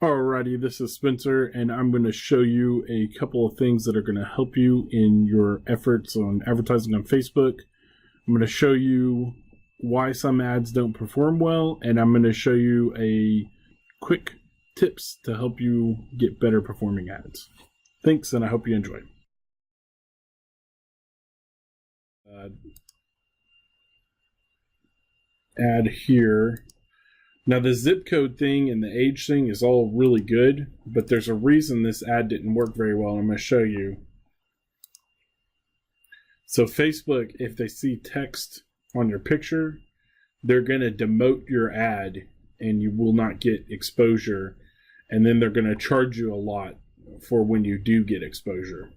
Alrighty, this is Spencer, and I'm going to show you a couple of things that are going to help you in your efforts on advertising on Facebook. I'm going to show you why some ads don't perform well, and I'm going to show you a quick tips to help you get better performing ads. Thanks, and I hope you enjoy. Ad here. Now the zip code thing and the age thing is all really good, but there's a reason this ad didn't work very well, and I'm going to show you. So Facebook, if they see text on your picture, they're going to demote your ad and you will not get exposure, and then they're going to charge you a lot for when you do get exposure.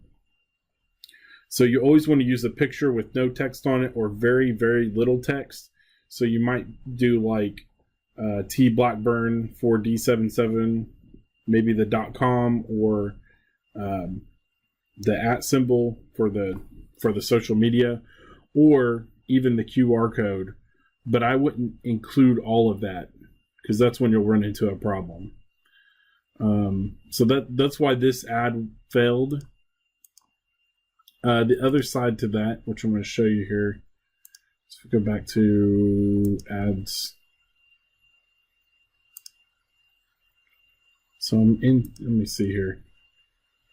So you always want to use a picture with no text on it or very, very little text. So you might do like T Blackburn 4D77, maybe the .com or the @ symbol for the social media, or even the QR code. But I wouldn't include all of that because that's when you'll run into a problem. So that's why this ad failed. The other side to that, which I'm going to show you here, so if we go back to ads. So I'm in, let me see here.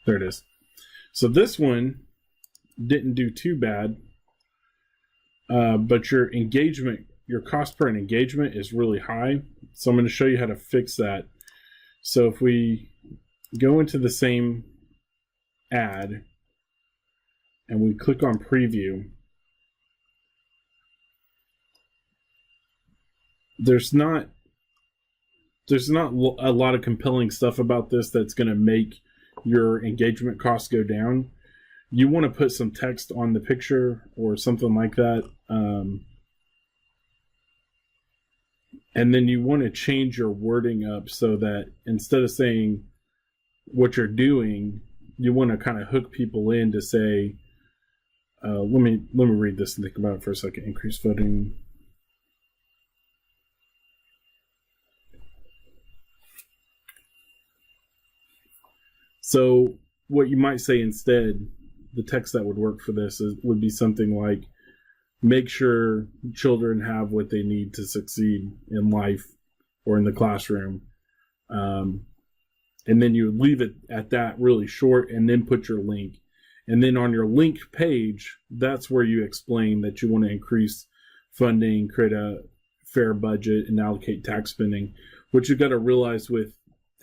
There it is. So this one didn't do too bad, but your engagement, your cost per engagement is really high. So I'm going to show you how to fix that. So if we go into the same ad and we click on preview, there's not a lot of compelling stuff about this that's going to make your engagement costs go down. You want to put some text on the picture or something like that. And then you want to change your wording up so that instead of saying what you're doing, you want to kind of hook people in to say, let me read this and think about it for a second. Increase voting. So what you might say instead, the text that would work for this would be something like, make sure children have what they need to succeed in life or in the classroom. And then you leave it at that really short and then put your link. And then on your link page, that's where you explain that you want to increase funding, create a fair budget, and allocate tax spending. What you've got to realize with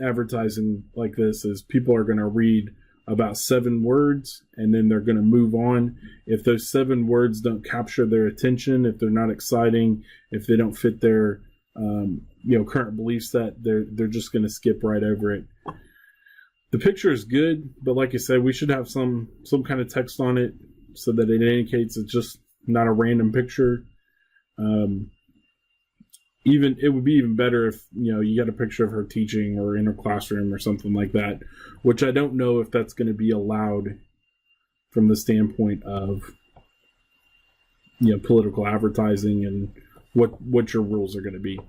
advertising like this is people are going to read about 7 words and then they're going to move on. If those 7 words don't capture their attention, if they're not exciting, if they don't fit their current belief set, they're just going to skip right over it. The picture is good, but like I said, we should have some kind of text on it so that it indicates it's just not a random picture. It would be even better if you got a picture of her teaching or in her classroom or something like that, which I don't know if that's going to be allowed from the standpoint of political advertising and what your rules are going to be.